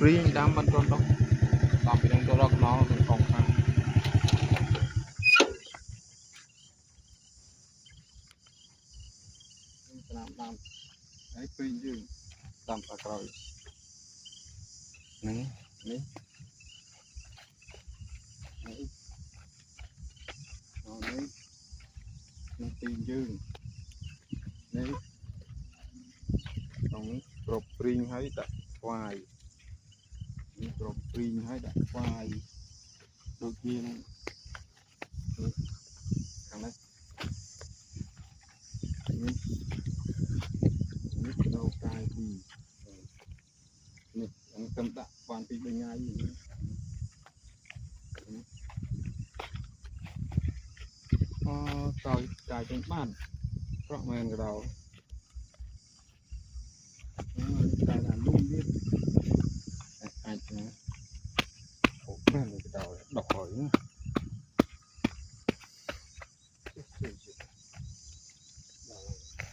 riêng đam bên con đó làm việc trong đó nó còn khá làm ấy riêng riêng làm phải rồi này này này này nó riêng riêng này còn rộp riêng hay đặt hoài rộp riêng hay đặt hoài đôi kia này thằng này nít đâu cài thì nít anh cầm đặt hoàn thì bên ngay cài cài trên bàn rõ ràng cái đầu